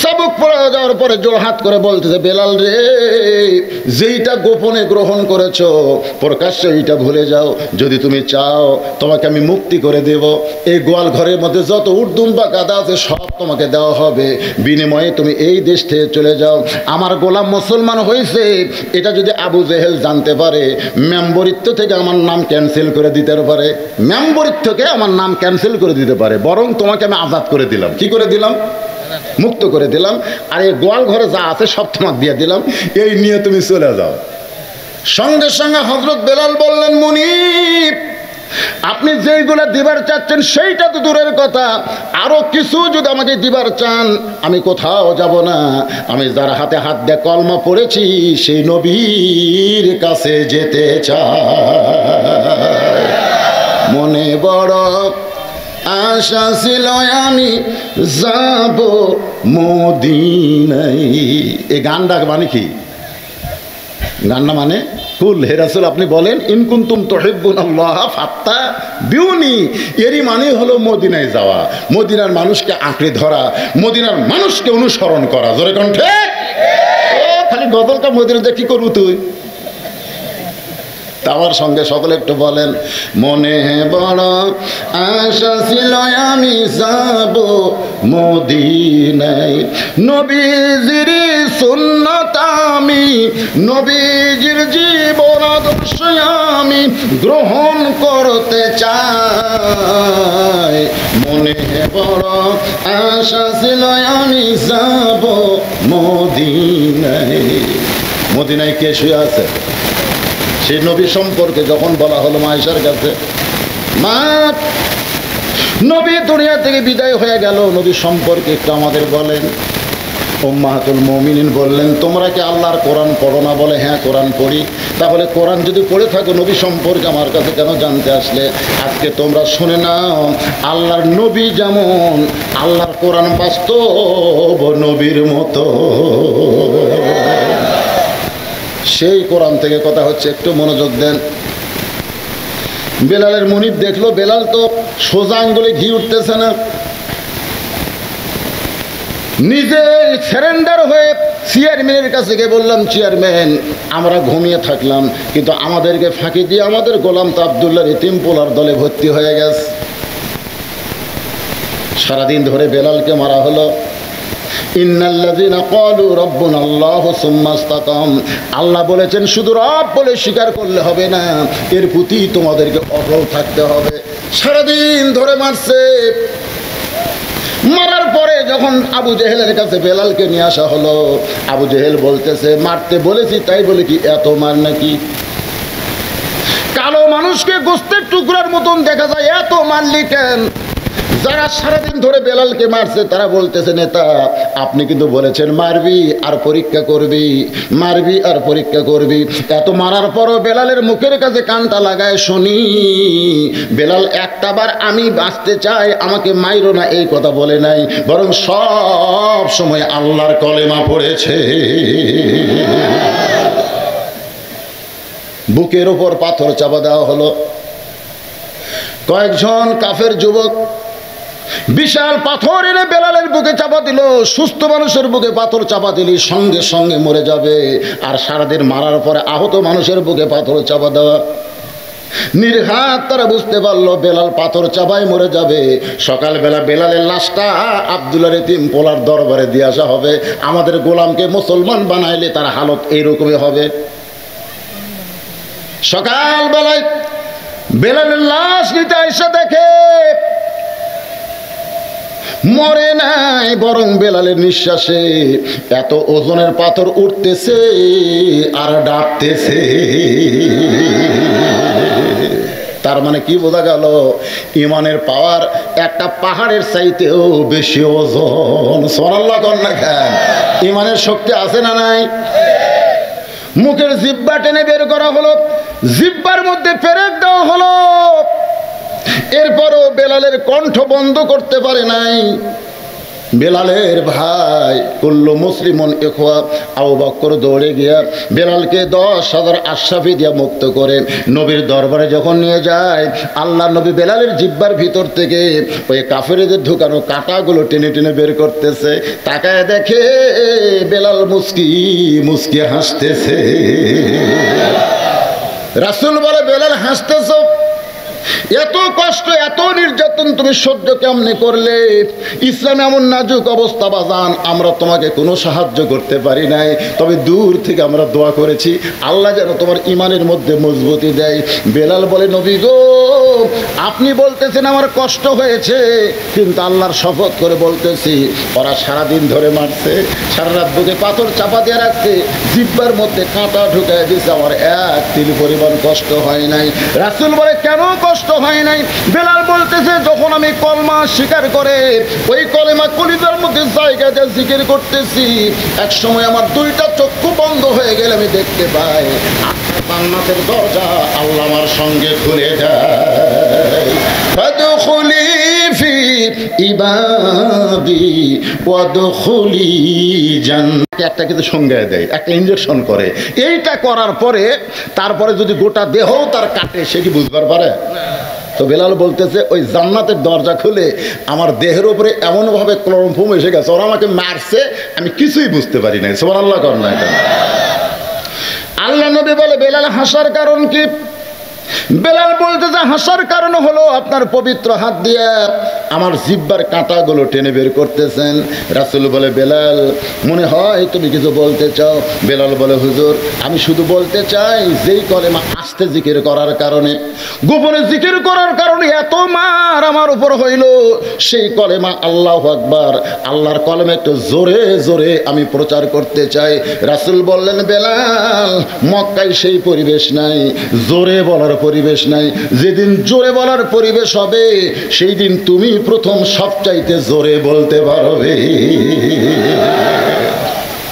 A: চাবুক পড়ে যাওয়ার পরে জোড়হাত করে বলতেছে, বেলাল রে, যেইটা গোপনে গ্রহণ করেছো প্রকাশ্যে এইটা ভুলে যাও। যদি তুমি চাও তোমাকে আমি মুক্তি করে দেব। এই গোয়াল ঘরের মধ্যে যত উর্দুম বা গাদা আছে সব তোমাকে দেওয়া হবে, বিনিময়ে তুমি এই দেশ থেকে চলে যাও। আমার গোলাম মুসলমান হয়েছে এটা যদি আবু জেহেল জানতে পারে, মেম্বরিত্ব থেকে আমার নাম ক্যান্সেল করে দিতে পারে, মেম্বরিত্ব থেকে আমার নাম ক্যান্সেল করে দিতে পারে। বরং তোমাকে আমি আজাদ করে দিলাম। কি করে দিলাম? মুক্ত করে দিলাম। আর এই গোয়াল ঘরে যা আছে সব তোমাকে দিয়ে দিলাম, এই নিয়ে তুমি চলে যাও। সঙ্গে সঙ্গে হযরত বেলাল বললেন, মুনিব, আপনি যেইগুলো দিবার চাচ্ছেন সেইটা তো দূরের কথা, আরো কিছু যদি আমাকে দিবার চান আমি কোথাও যাব না। আমি যার হাতে হাত দিয়ে কলমা পড়েছি সেই নবীর কাছে যেতে চাই। মনে বড় আশা ছিল আমি যাব মদিনায়। এই গানটা মানে কি? গানটা মানে কুল হে রাসূল আপনি বলেন ইন কুনতুম তুহিব্বুনাল্লাহ ফাত্তাবিউনি, এরই মানে হলো মদিনায় যাওয়া, মদিনার মানুষকে আঁকড়ে ধরা, মদিনার মানুষকে অনুসরণ করা। জোরে কণ্ঠে খালি গজলটা মদিনাতে কি করবো তুই? আমার সঙ্গে সকলে একটু বলেন, মনে বড় আশা ছিল আমি যাব মদিনায়, নবীজির সুন্নাত আমি, নবীজির জীবন আদর্শ আমি গ্রহণ করতে চাই। মনে বড় আশা ছিল আমি যাব মদিনায়। মদিনায় কে শুয়ে আছে? সেই নবী সম্পর্কে যখন বলা হলো আয়েশার কাছে, মা নবী দুনিয়া থেকে বিদায় হয়ে গেল, নবী সম্পর্কে একটু আমাদের বলেন। উম্মাহাতুল মুমিনিন বললেন, তোমরা কি আল্লাহর কোরআন পড়ো না? বলে হ্যাঁ কোরআন পড়ি। তাহলে কোরআন যদি পড়ে থাকো নবী সম্পর্কে আমার কাছে কেন জানতে আসলে? আজকে তোমরা শুনে নাও, আল্লাহর নবী যেমন, আল্লাহর কোরআন বাস্তব নবীর মতো। সেই কোরআন থেকে কথা হচ্ছে, একটু মনোযোগ দেন। বেলালের মুনিব দেখলো বেলাল তো সোজা আঙ্গুলে ঘি উঠতেছে না, নিজে সারেন্ডার হয়ে চেয়ারম্যানের কাছে গিয়ে বললাম, চেয়ারম্যান আমরা ঘুমিয়ে থাকলাম কিন্তু আমাদেরকে ফাঁকি দিয়ে আমাদের গোলাম তো আব্দুল্লাহর ইতিম পোলার দলে ভর্তি হয়ে গেছে। সারাদিন ধরে বেলালকে মারা হলো। ইন্নাল্লাযীনা ক্বালু রাব্বুনাল্লাহু সুম্মা ইসতাকাম, আল্লাহ বলেছেন শুধু রব বলে স্বীকার করলে হবে না, এর প্রতি তোমাদেরকে অটল থাকতে হবে। সারাদিন ধরে মারছে। মারার পরে যখন আবু জেহেলের কাছে বেলালকে নিয়ে আসা হলো, আবু জেহেল বলতেছে, মারতে বলেছি তাই বলে কি এত মার নাকি? কালো মানুষকে গোস্তের টুকরার মতন দেখা যায়, এত মারলি কেন? যারা সারাদিন ধরে বেলালকে মারছে তারা বলতেছে, নেতা আপনি কিন্তু বলেছেন মারবি আর পরীক্ষা করবি, মারবি আর পরীক্ষা করবি। এত মারার পরও বেলালের মুখের কাছে কানটা লাগায় শুনি, বেলাল একটাবার আমি বাঁচতে চাই আমাকে মাইরো না এই কথা বলে নাই, বরং সব সময় আল্লাহর কলেমা পড়েছে। বুকের ওপর পাথর চাপা দেওয়া হলো। কয়েকজন কাফের যুবক বিশাল পাথর এনে বেলালের বুকে চাপা দিল। সুস্থ মানুষের বুকে পাথর চাপা দিলি সঙ্গে সঙ্গে মরে যাবে, আর সারাদিন মারার পরে আহত মানুষের বুকে পাথর চাপা দেওয়া। নির্ঘাত তারা বুঝতে পারলো বেলাল পাথর চাপায় মরে যাবে। সকালবেলা বেলালের লাশটা আব্দুল্লাহর ইতিম পোলার দরবারে দিয়ে আসা হবে। আমাদের গোলামকে মুসলমান বানাইলে তার হালত এইরকমই হবে। সকালবেলায় বেলালের লাশ নিতে এসে দেখে মরে নাই, বরং বেলালের নিঃশ্বাসে এত ওজনের পাথর উঠতেছে আর ডাকতেছে। তার মানে কি বোঝা গেল? ইমানের পাওয়ার একটা পাহাড়ের চাইতেও বেশি ওজন। সুবহানাল্লাহ কর না কেন? ইমানের শক্তি আছে না নাই? মুখের জিহ্বা টেনে বের করা হলো, জিহ্বার মধ্যে পেরেক দেওয়া হলো, এরপরও বেলালের কণ্ঠ বন্ধ করতে পারে নাই। বেলালের ভাই কুল্লু মুসলিমন ইখওয়া আবু বকর দৌড়ে গিয়া বেলালকে 10,000 আশরাফি দিয়া মুক্ত করে নবীর দরবারে যখন নিয়ে যায়, আল্লাহ নবী বেলালের জিহ্বার ভিতর থেকে ওই কাফেরদের ঢুকানো কাঁটাগুলো টেনে টেনে বের করতেছে। তাকায় দেখে বেলাল মুস্কি মুস্কি হাসতেছে। রাসূল বলে, বেলাল হাসতেছ? এত কষ্ট এত নির্যাতন তুমি সহ্য কেমনে করলে? ইসলাম এমন নাজুক অবস্থা বাজান, আমরা তোমাকে কোনো সাহায্য করতে পারি নাই, তবে দূর থেকে আমরা দোয়া করেছি আল্লাহ যেন তোমার ইমানের মধ্যে মজবুতি দেয়। বেলাল বলে, নবী গো, আপনি বলতেছেন আমার কষ্ট হয়েছে, কিন্তু আল্লাহর শপথ করে বলতেছি ওরা সারাদিন ধরে মারছে, সারা রাত বুকে পাথর চাপা দিয়ে রাখছে, জিহ্বার মধ্যে কাঁটা ঢুকায় দিয়েছে, আমার এক তিল পরিমাণ কষ্ট হয় নাই। রাসূল বলে, কেন কষ্ট হয় নাই? বেলাল বলতেছে, যখন আমি কলমা স্বীকার করে ওই কলেমা কলিজার মধ্যে জায়গা দিয়ে জিকির করতেছি, এক সময় আমার দুইটা চক্ষু বন্ধ হয়ে গেলে আমি দেখতে পাই জান্নাতের দরজা আল্লাহ আমার সঙ্গে খুলে দেয়। ফাদখুলি ফি ইবাদি ওয়াদখুলি জান্নাত। একটা কিছু সংজ্ঞা দেয়, একটা ইনজেকশন করে, এইটা করার পরে তারপরে যদি গোটা দেহ তার কাটে, সে কি বুঝবার পারে? তো বেলাল বলতেছে, ওই জান্নাতের দরজা খুলে আমার দেহের উপরে এমনভাবে ক্লোরোফর্ম এসে গেছে, ওরা আমাকে মারছে, আমি কিছুই বুঝতে পারি নাই। সুবহানাল্লাহ কর না এটা। আল্লাহ নবী বলে, বেলাল হাসার কারণ কি? বেলাল বলতেছে, হাসার কারণ হলো আপনার পবিত্র হাত দিয়ে আমার জিহ্বার কাঁটাগুলো টেনে বের করতেছেন। রাসূল বলে, বেলাল মনে হয় তুমি কিছু বলতে চাও? বেলাল বলে, হুজুর আমি শুধু বলতে চাই, যেই কলেমা আস্তে জিকির করার কারণে, গোপনে জিকির করার কারণে এত মার আমার উপর হইল, সেই কলেমা আল্লাহু আকবার, আল্লাহর কলেমা একটু জোরে জোরে আমি প্রচার করতে চাই। রাসূল বললেন, বেলাল মক্কায় সেই পরিবেশ নাই, জোরে বলার পরিবেশ নাই, যেদিন জোরে বলার পরিবেশ হবে সেই দিন তুমি প্রথম সবচাইতে জোরে বলতে পারবে।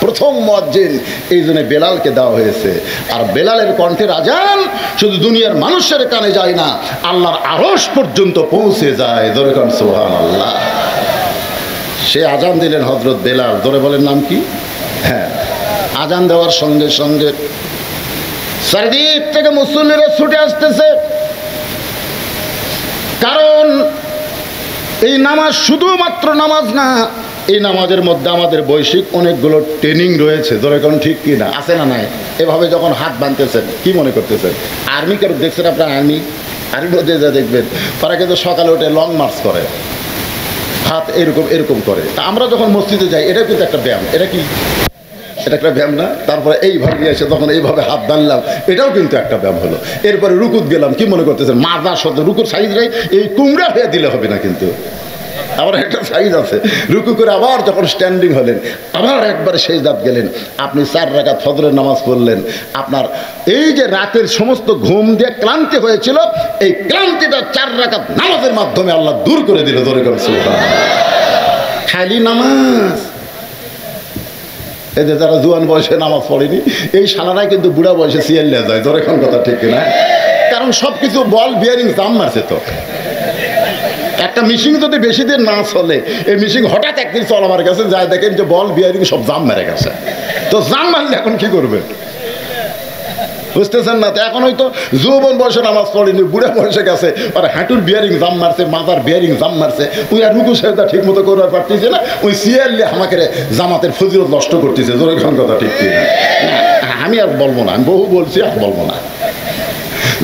A: প্রথম মুয়াজ্জিন এই জন্য বেলালকে দেওয়া হয়েছে। আর বেলালের কণ্ঠের আজান শুধু দুনিয়ার মানুষের কানে যায় না, আল্লাহর আরশ পর্যন্ত পৌঁছে যায়। জোরে কান সুবহানাল্লাহ। সে আজান দিলেন হযরত বেলাল। জোরে বলেন নাম কি? হ্যাঁ, আজান দেওয়ার সঙ্গে সঙ্গে চারিদিক থেকে মুসল্লিরা ছুটে আসতেছে, কারণ এই নামাজ শুধুমাত্র নামাজ না, এই নামাজের মধ্যে আমাদের বৈশ্বিক অনেকগুলো ট্রেনিং রয়েছে। ধরে কোন ঠিক কি না, আছে না নাই? এভাবে যখন হাত বাঁধতেছেন কি মনে করতেছেন? আর্মি কেন দেখছেন আপনার? আর্মির মধ্যে যা দেখবেন তারা কিন্তু সকালে উঠে লং মার্চ করে, হাত এরকম এরকম করে। তা আমরা যখন মসজিদে যাই, এটা কিন্তু একটা ব্যায়াম। এটা কি? এটা একটা ব্যায়াম না? তারপরে এইভাবে এসে তখন এইভাবে হাত বাঁধলাম, এটাও কিন্তু একটা ব্যায়াম হলো। এরপরে রুকুত গেলাম, কি মনে করতেছেন? মাজার শব্দ, রুকুর সাইজ নেই, এই কুমড়া হয়ে দিলে হবে না, কিন্তু আবার একটা সাইজ আছে। রুকু করে আবার যখন স্ট্যান্ডিং হলেন, আবার একবারে সেজদাত গেলেন, আপনি 4 রাকাত ফজরের নামাজ পড়লেন। আপনার এই যে রাতের সমস্ত ঘুম দিয়ে ক্লান্তি হয়েছিল, এই ক্লান্তিটা 4 রাকাত নামাজের মাধ্যমে আল্লাহ দূর করে দিল। ধরে করে খালি নামাজ। এদের যারা জুয়ান বয়সে নামাজ পড়েনি, এই শালারাই কিন্তু বুড়া বয়সে সিয়াল্লা যায়। ধরে কোন কথা ঠিক না? কারণ সব কিছু বল বিয়ারিং জাম মারছে। তো একটা মেশিন যদি বেশি দিন না চলে, এই মেশিন হঠাৎ একদিন চল আমার কাছে যায়, দেখেন যে বল বিয়ারিং সব জাম মেরে গেছে। তো জাম মারলে এখন কি করবে? বুঝতেছেন না? তো এখন হয়তো যৌবন বয়সে নামাজ পড়েনি, বুড়া বয়সে গেছে, আর হাঁটুর বিয়ারিং জাম মারছে, মাথার বিয়ারিং জাম মারছে, ওই আর রুকু সেজদা ঠিক মতো করবার পারতেছে না, ওই সিয়ারলে আমাকে জামাতের ফজিলত নষ্ট করতেছে। জোরে কোন কথা ঠিক কি না? আমি আর বলবো না, আমি বহু বলছি, আর বলবো না।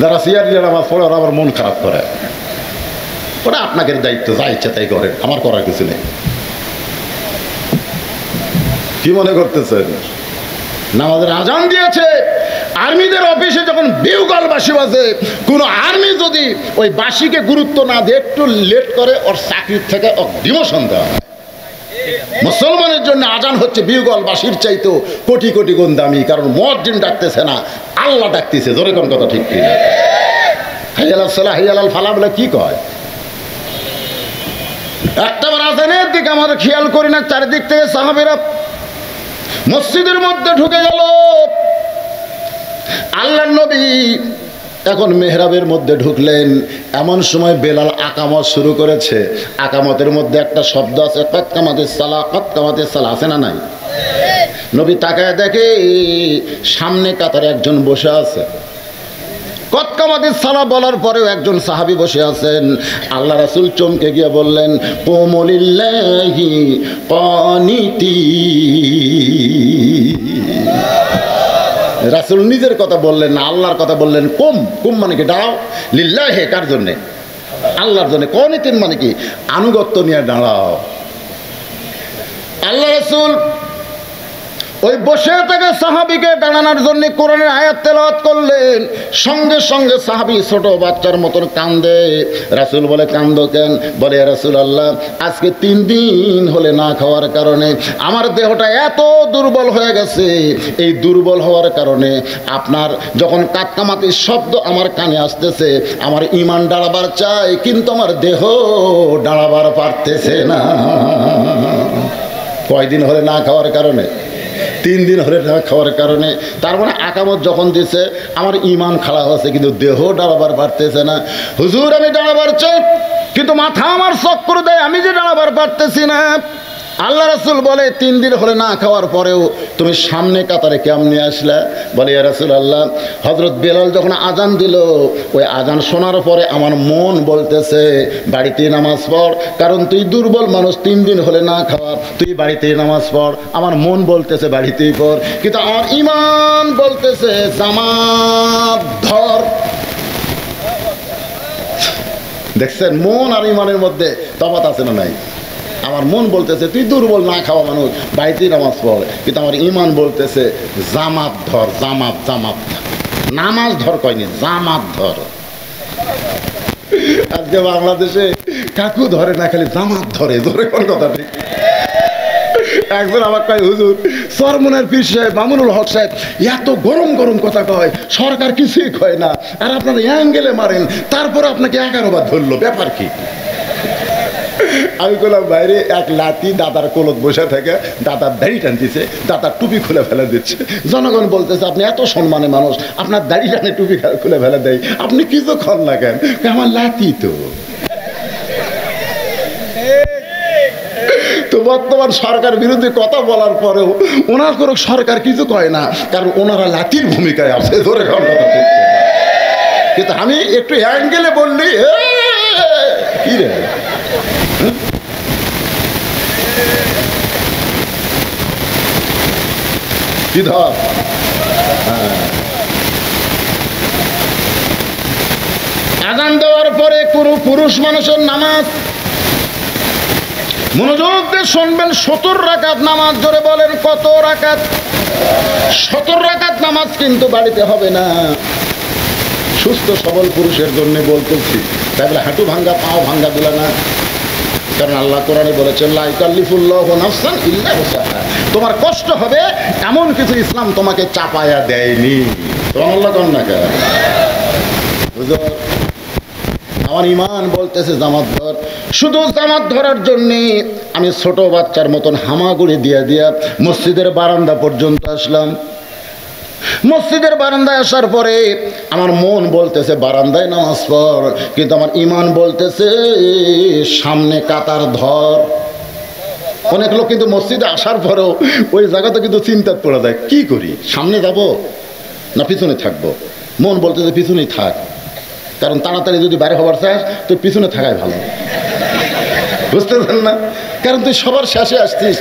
A: যারা সিয়ারলে নামাজ পড়ে ওরা আবার মন খারাপ করে, ওটা আপনাদের দায়িত্ব, যা ইচ্ছা তাই করেন, আমার করার কিছু নেই। কি মনে করতেছেন? নামাজের আজান দিয়েছে। আর্মিদের অফিসে যখন বিউগল বাঁশি বাজে, কোনো আর্মি যদি ওই বাঁশিকে গুরুত্ব না দিয়ে একটু লেট করে, ওর চাকরির থেকে ডিমোশন দেওয়া হয়। মুসলমানের জন্য আজান হচ্ছে বিউগল বাঁশির চাইতেও কোটি কোটি গুণ দামি, কারণ মুয়াজ্জিন ডাকতেছে না, আল্লাহ ডাকতেছে। জোরে কোন কথা ঠিক কিনা? হাইয়াল সালাহ হাইয়াল ফালাহ বলে কি কয়? একটাবার আজানের দিকে আমাদের খেয়াল করি না, চারিদিক থেকে সাহাবীরা মসজিদের মধ্যে ঢুকে গেল। আল্লাহর নবী এখন মেহরাবের মধ্যে ঢুকলেন, এমন সময় বেলাল আকামত শুরু করেছে। আকামতের মধ্যে একটা শব্দ আছে, কদ কামাতিস সালাহ, কদ কামাতিস সালাহ, আছে না নাই? নবী তাকায় দেখে সামনে কাতারে একজন বসে আছে। কদ কামাতিস সালাহ বলার পরেও একজন সাহাবী বসে আছেন। আল্লাহ রাসূল চমকে গিয়ে বললেন, কুমু লিল্লাহি কানিতিন। রাসূল নিজের কথা বললেন না, আল্লাহর কথা বললেন। কুম, কুম মানে কি? দাঁড়াও। লিল্লাহি, কার জন্যে? আল্লাহর জন্য। কানিতিন মানে কি? আনুগত্য নিয়ে দাঁড়াও। আল্লাহ রাসূল ওই বসে থাকা সাহাবীকে দাঁড়ানোর জন্য কোরআনের আয়াত তেলাওয়াত করলেন। সঙ্গে সঙ্গে সাহাবী ছোট বাচ্চার মতন কান্দে। রাসূল বলে, কান্দো কেন? বলে, ইয়া রাসূলুল্লাহ, আজকে 3 দিন হলে না খাওয়ার কারণে আমার দেহটা এত দুর্বল হয়ে গেছে। এই দুর্বল হওয়ার কারণে আপনার যখন কাতকামাতির শব্দ আমার কানে আসতেছে, আমার ঈমান দাঁড়াবার চাই, কিন্তু আমার দেহ দাঁড়াবার পারতেছে না। কয়দিন হলে না খাওয়ার কারণে? 3 দিন হলে না খাওয়ার কারণে। তার মানে আকামত যখন দিছে, আমার ঈমান খাড়া হচ্ছে, কিন্তু দেহ দাঁড়াবার পারতেছে না। হুজুর, আমি দাঁড়াবার চাই, কিন্তু মাথা আমার চক্কর দেয়, আমি যে দাঁড়াবার পারতেছি না। আল্লাহ রাসূল বলে, 3 দিন হলে না খাওয়ার পরেও তুমি সামনে কাতারে কেমনে আসলা? বলে, ইয়া রাসূলুল্লাহ, হযরত বেলাল যখন আজান দিল, ওই আজান শোনার পরে আমার মন বলতেছে বাড়িতে নামাজ পড়, কারণ তুই দুর্বল মানুষ, 3 দিন হলে না খাওয়া, তুই বাড়িতেই নামাজ পড়। আমার মন বলতেছে বাড়িতেই পড়, কিন্তু আমার ঈমান বলতেছে জামাত ধর। দেখছেন, মন আর ঈমানের মধ্যে তফাৎ আছে না নাই? আমার মন বলতেছে তুই দুর্বল, না খাওয়া মানুষ, বাড়িতেই নামাজ পড়, কিন্তু আমার ঈমান বলতেছে জামাত ধর। জামাত, জামাত, নামাজ ধর কয়নি, জামাত ধর। আজকে বাংলাদেশে কাকু ধরে না, খালি জামাত ধরে। ধরে কোন কথা ঠিক? একজন আমার কয়, হুজুর, চরমনের পীর সাহেব মামুনুল হক সাহেব এত গরম গরম কথা কয়, সরকার কিছুই কয় না, আর আপনারা অ্যাঙ্গেলে মারেন, তারপরে আপনাকে 11 বার ধরলো, ব্যাপার কি? আমি বললাম, বাইরে এক লাতি দাদার কোলত বসে থেকে দাদার দাড়ি টানতেছে, দাদার টুপি খুলে ফেলে দিচ্ছে। জনগণ বলতেছে, আপনি এত সম্মানের মানুষ, আপনার দাড়ি টানে টুপি খুলে ফেলে দেয়, আপনি কিছু খন না কেন? আমার লাতি তো। তো বর্তমান সরকার বিরোধী কথা বলার পরেও ওনার কোনো সরকার কিছু কয় না, কারণ ওনারা লাতির ভূমিকায় আছে। ধরে কথা ঠিক, কিন্তু আমি একটু অ্যাঙ্গেলে বললি কি রে, কি ধর। আজান দেওয়ার পরে কোনো পুরুষ মানুষের নামাজ মনোযোগ দিয়ে শুনবেন, 70 রাকাত নামাজ। জোরে বলেন, কত রাকাত? 70 রাকাত নামাজ কিন্তু বাড়িতে হবে না। সুস্থ সবল পুরুষের জন্য বলতেছি, তাই বলে হাঁটু ভাঙ্গা পাও ভাঙ্গা দিলা না, কারণ আল্লাহ কোরআনে বলেছেন লা ইউকাল্লিফুল্লাহু নাফসান ইল্লা উসআহা। তোমার কষ্ট হবে এমন কিছু ইসলাম তোমাকে চাপায়া দেয়নি। সুবহানাল্লাহ কোন না কেন? বুঝো, আমার ঈমান বলতেছে জামাত ধর। শুধু জামাত ধরার জন্যে আমি ছোট বাচ্চার মতন হামাগুড়ি দিয়া দিয়া মসজিদের বারান্দা পর্যন্ত আসলাম। মসজিদের বারান্দায় আসার পরে আমার মন বলতেছে বারান্দায় নামাজ পড়, কিন্তু আমার ঈমান বলতেছে সামনে কাতার ধর। অনেক লোক কিন্তু মসজিদে আসার পরেও ওই জায়গাতে কিন্তু চিন্তা পড়ে যায়, কি করি, সামনে যাব না পিছনে থাকবো? মন বলতেছে পিছনেই থাক, কারণ তাড়াতাড়ি যদি বাইরে হবার চাস তো পিছনে থাকাই ভালো। বুঝতে পারেন না? কারণ তুই সবার শেষে আসছিস,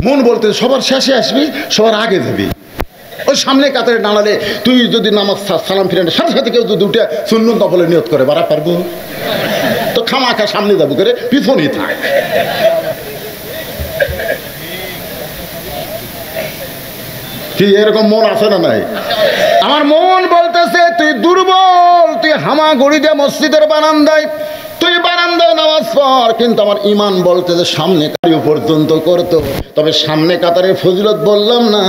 A: মন বলতে সবার শেষে আসবি, সবার আগে যাবি। ওই সামনে কাতারে দাঁড়ালে তুই যদি নামাজ সালাম ফিরে সাথে সাথে কেউ যদি উঠে সুন্নত নফলে নিয়ত করে বাড়া পারবো? তো খামাখা সামনে যাবো করে পিছনেই থাক। কি এরকম মন আছে না নাই? আমার মন বলতেছে তুই দুর্বল, তুই হামাগুড়ি দিয়ে মসজিদের বারান্দায়, তুই বারান্দায় নামাজ পড়, কিন্তু আমার ইমান বলতেছে সামনে কাতারে পর্যন্ত করতো। তবে সামনে কাতারের ফজিলত বললাম না,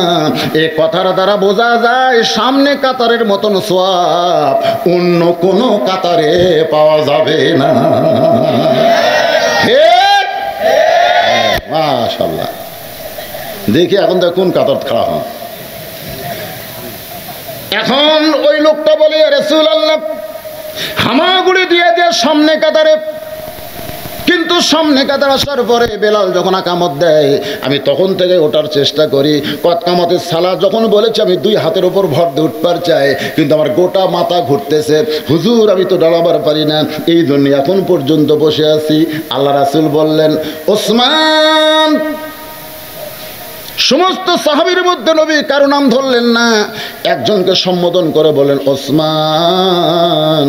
A: এই কথার দ্বারা বোঝা যায় সামনে কাতারের মতন সওয়াব অন্য কোনো কাতারে পাওয়া যাবে না। মাশাআল্লাহ। দেখি এখন তো কোন কাতার খাড়া হন। এখন ওই লোকটা বলে রাসূলুল্লাহ হামাগুড়ি দিয়ে দিয়ে সামনে কাতারে, কিন্তু সামনে কাতার আসার পরে বেলাল যখন আকামত দেয় আমি তখন থেকে ওঠার চেষ্টা করি। কামতের সালাত যখন বলেছে আমি 2 হাতের উপর ভর দিয়ে উঠবার চাই, কিন্তু আমার গোটা মাথা ঘুরতেছে, হুজুর আমি তো দাঁড়াবার পারি না, এই জন্য এখন পর্যন্ত বসে আছি। আল্লাহ রাসূল বললেন ওসমান। সমস্ত সাহাবীর মধ্যে নবী কারো নাম ধরলেন না, একজনকে সম্বোধন করে বলেন ওসমান।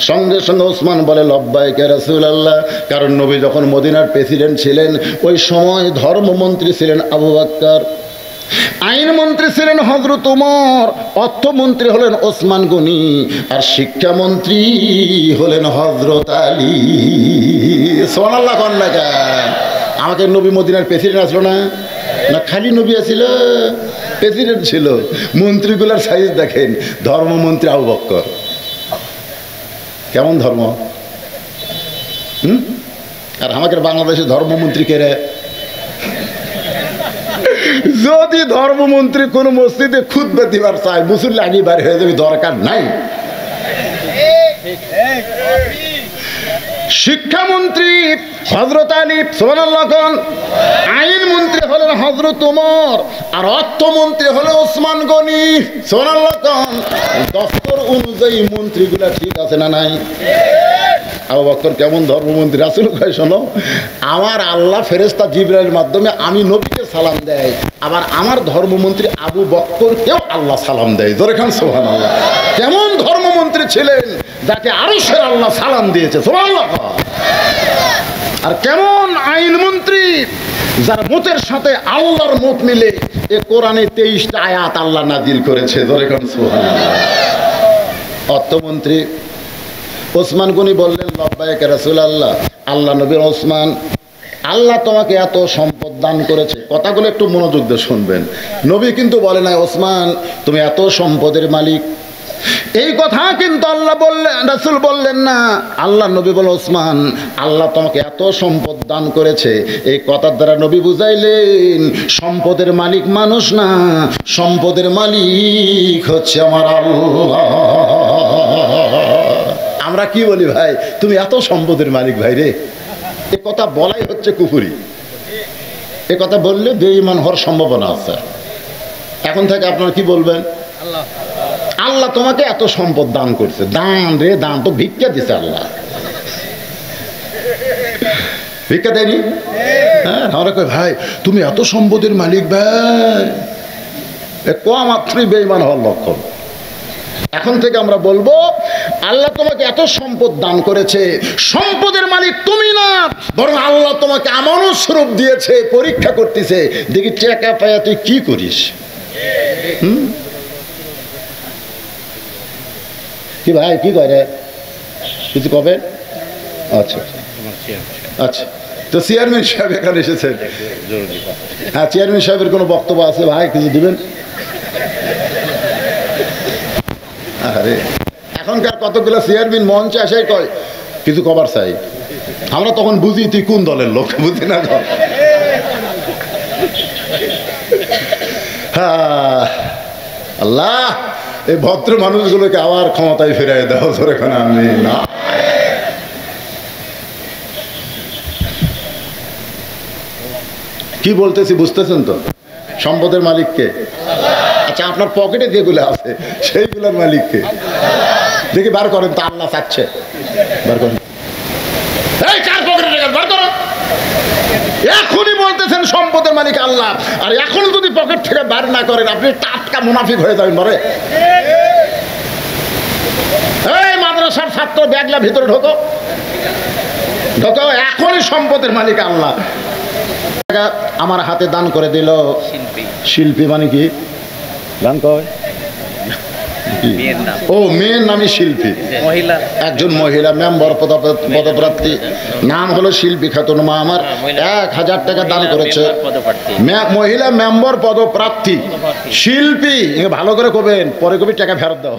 A: সঙ্গে সঙ্গে ওসমান বলে লব্বাইক ইয়া রাসূলুল্লাহ। কারণ নবী যখন মদিনার প্রেসিডেন্ট ছিলেন ওই সময় ধর্মমন্ত্রী ছিলেন আবু বকর, আইনমন্ত্রী ছিলেন হযরত ওমর, অর্থমন্ত্রী হলেন ওসমান গনি, আর শিক্ষামন্ত্রী হলেন হযরত আলী। সুবহানাল্লাহ। কন্যা আমাকে নবী মদিনার প্রেসিডেন্ট আসলো না, না খালি নবী আছিল, প্রেসিডেন্ট ছিল। মন্ত্রীগুলোর সাইজ দেখেন, ধর্মমন্ত্রী আবু বকর কেমন ধর্ম, আর আমাদের বাংলাদেশে ধর্মমন্ত্রী কে রে? যদি ধর্মমন্ত্রী কোন মসজিদে খুতবা দিবার চায় মুসল্লি আগে বার হয়ে যাবে, দরকার নাই। শিক্ষামন্ত্রী হযরত আলী, সুবহানাল্লাহ। আইনমন্ত্রী হলেন হযরত ওমর, আর অর্থমন্ত্রী হলো ওসমান গনি, সুবহানাল্লাহ। দস্তর অনুযায়ী মন্ত্রীগুলা ঠিক আছে না নাই? আবু বকর কেমন ধর্মমন্ত্রী? রাসূল কয় শোনো, আমার আল্লাহ ফেরেশতা জিবরাইলের মাধ্যমে আমি নবীকে সালাম দেয়, আবার আমার ধর্মমন্ত্রী আবু বকরকেও আল্লাহ সালাম দেয়। জোরে খান সুবহানাল্লাহ। কেমন ধর্মমন্ত্রী ছিলেন যাকে আরশের আল্লাহ সালাম দিয়েছে, সুবহানাল্লাহ। আর কেমন আইনমন্ত্রী যার মতের সাথে আল্লাহর মত মিলে এ কোরআনে 23টা আয়াত আল্লাহ নাজিল করেছে। জোরে খান সুবহানাল্লাহ। অর্থমন্ত্রী ওসমান গনি বললেন লব্বাইক ইয়া রাসূলুল্লাহ। আল্লাহ নবী ওসমান, আল্লাহ তোমাকে এত সম্পদ দান করেছে। কথাগুলো একটু মনোযোগ দিয়ে শুনবেন। নবী কিন্তু বলে না ওসমান তুমি এত সম্পদের মালিক, এই কথা কিন্তু আল্লাহ বললেন, রাসূল বললেন না। আল্লাহ নবী বলে ওসমান আল্লাহ তোমাকে এত সম্পদ দান করেছে, এই কথার দ্বারা নবী বুঝাইলেন সম্পদের মালিক মানুষ না, সম্পদের মালিক হচ্ছে আমার আল্লাহ। আমরা কি বলি ভাই, তুমি এত সম্পদের মালিক ভাই রে, এ কথা বলাই হচ্ছে কুফরি। এ কথা বললে বেঈমান হওয়ার সম্ভাবনা আছে। এখন থেকে আপনারা কি বলবেন? আল্লাহ তোমাকে এত সম্পদ দান করছে। দান রে দান, তো ভিক্ষা দিছে আল্লাহ, ভিক্ষা দেয়নি। হ্যাঁ, আমরা কই ভাই তুমি এত সম্পদের মালিক ভাই, কম মাত্রই বেঈমান হওয়ার লক্ষণ। এখন থেকে আমরা বলবো আল্লাহ তোমাকে এত সম্পদ দান করেছে, সম্পদের মালিক তুমি না, বরং আল্লাহ তোমাকে আমানত স্বরূপ দিয়েছে, পরীক্ষা করতেছে, দেখি টাকা পায়া তুই কি করিস। কি ভাই কি করে কিছু কবে? আচ্ছা আচ্ছা, তো চেয়ারম্যান সাহেব এখানে এসেছেন। হ্যাঁ, চেয়ারম্যান সাহেবের কোনো বক্তব্য আছে ভাই, কিছু দিবেন? আরে এখনকার কতগুলো চেয়ারম্যান মঞ্চে আসে কয় কিছু কবার চাই, আমরা তখন বুঝি তুই কোন দলের লোক, বুঝি না। হ্যাঁ, আল্লাহ এই ভদ্র মানুষগুলোকে আবার ক্ষমতায় ফিরিয়ে দাও। ধরে এখন আমি না, কি বলতেছি বুঝতেছেন তো? সম্পদের মালিককে। আচ্ছা, আপনার পকেটে যেগুলো আছে সেইগুলোর মালিককে দেখি বার করেন তো। আল্লাহ চাচ্ছে, বার করেন। এই কার পকেটে টাকা বার করো। এখনই বলতেছেন সম্পদের মালিক আল্লাহ, আর এখন যদি পকেট থেকে বার না করেন আপনি টাটকা মুনাফিক হয়ে যাবেন। মরে এই মাদ্রাসার ছাত্র ব্যাগলা ভিতরে ঢোকো, ঢোকো। এখনই সম্পদের মালিক আল্লাহ। আমার হাতে দান করে দিল শিল্পী। মানে কি? গান কয় কি? ও মেয়ের নামই শিল্পী,
B: মহিলা
A: একজন মহিলা মেম্বার পদপ্রার্থী, নাম হলো শিল্পী খাতুন মা আমার, 1000 টাকা দান করেছে। মহিলা মেম্বার পদপ্রার্থী শিল্পী, ভালো করে কবেন, পরে কবি টাকা ফেরত দাও।